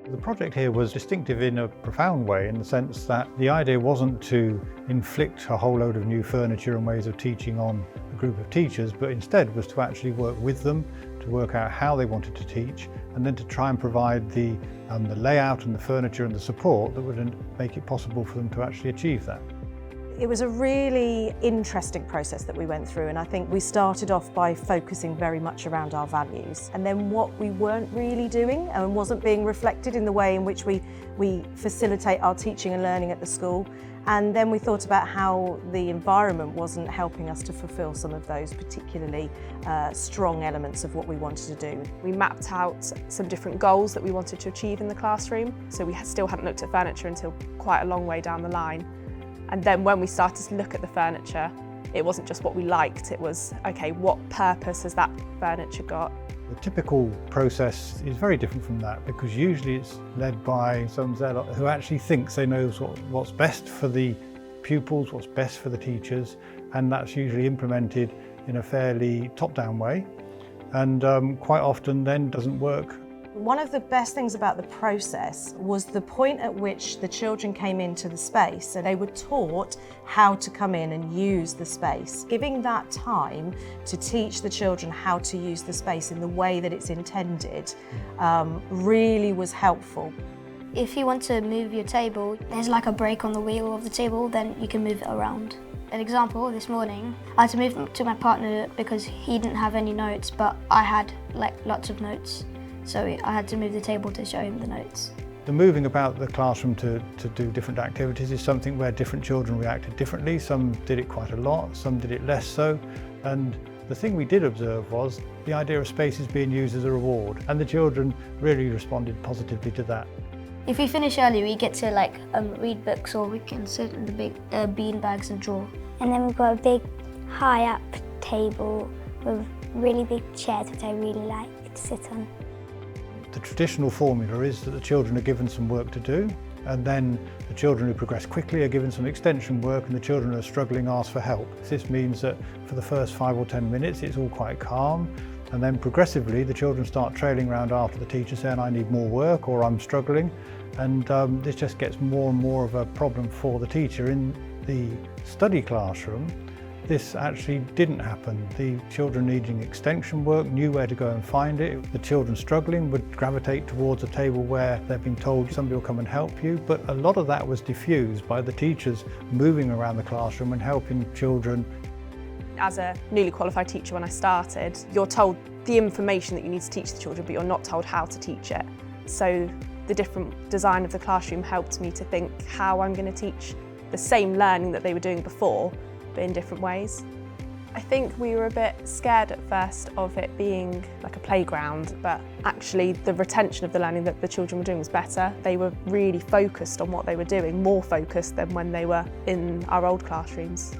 The project here was distinctive in a profound way, in the sense that the idea wasn't to inflict a whole load of new furniture and ways of teaching on a group of teachers, but instead was to actually work with them, to work out how they wanted to teach, and then to try and provide the layout and the furniture and the support that would make it possible for them to actually achieve that. It was a really interesting process that we went through, and I think we started off by focusing very much around our values, and then what we weren't really doing and wasn't being reflected in the way in which we facilitate our teaching and learning at the school. And then we thought about how the environment wasn't helping us to fulfil some of those particularly strong elements of what we wanted to do. We mapped out some different goals that we wanted to achieve in the classroom, so we still hadn't looked at furniture until quite a long way down the line. And then when we started to look at the furniture, it wasn't just what we liked, it was, okay, what purpose has that furniture got? The typical process is very different from that, because usually it's led by some zealot who actually thinks they know what's best for the pupils, what's best for the teachers, and that's usually implemented in a fairly top-down way, and quite often then doesn't work. One of the best things about the process was the point at which the children came into the space. So they were taught how to come in and use the space. Giving that time to teach the children how to use the space in the way that it's intended really was helpful. If you want to move your table, there's like a break on the wheel of the table, then you can move it around. An example, this morning, I had to move to my partner because he didn't have any notes, but I had like lots of notes. So I had to move the table to show him the notes. The moving about the classroom to do different activities is something where different children reacted differently. Some did it quite a lot, some did it less so. And the thing we did observe was the idea of spaces being used as a reward, and the children really responded positively to that. If we finish early, we get to read books, or we can sit in the big bean bags and draw. And then we've got a big high-up table with really big chairs, which I really like to sit on. The traditional formula is that the children are given some work to do, and then the children who progress quickly are given some extension work, and the children who are struggling ask for help. This means that for the first 5 or 10 minutes it's all quite calm, and then progressively the children start trailing around after the teacher saying, I need more work, or I'm struggling, and this just gets more and more of a problem for the teacher. In the study classroom, this actually didn't happen. The children needing extension work knew where to go and find it. The children struggling would gravitate towards a table where they've been told somebody will come and help you, but a lot of that was diffused by the teachers moving around the classroom and helping children. As a newly qualified teacher when I started, you're told the information that you need to teach the children, but you're not told how to teach it. So the different design of the classroom helped me to think how I'm going to teach the same learning that they were doing before, but in different ways. I think we were a bit scared at first of it being like a playground, but actually the retention of the learning that the children were doing was better. They were really focused on what they were doing, more focused than when they were in our old classrooms.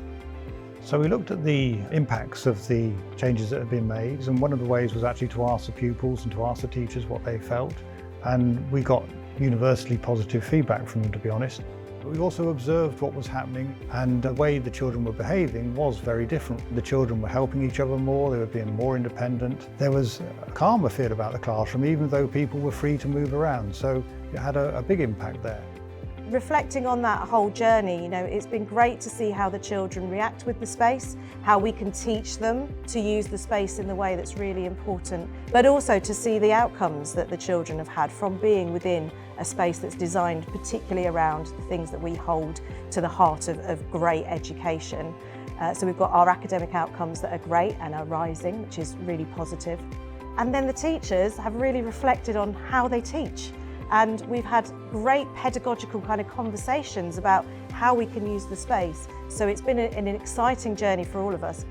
So we looked at the impacts of the changes that had been made, and one of the ways was actually to ask the pupils and to ask the teachers what they felt, and we got universally positive feedback from them, to be honest. We also observed what was happening, and the way the children were behaving was very different. The children were helping each other more, they were being more independent. There was a calmer feel about the classroom, even though people were free to move around, so it had a big impact there. Reflecting on that whole journey, it's been great to see how the children react with the space, how we can teach them to use the space in the way that's really important, but also to see the outcomes that the children have had from being within a space that's designed particularly around the things that we hold to the heart of great education. So we've got our academic outcomes that are great and are rising, which is really positive. And then the teachers have really reflected on how they teach. And we've had great pedagogical kind of conversations about how we can use the space. So it's been an exciting journey for all of us.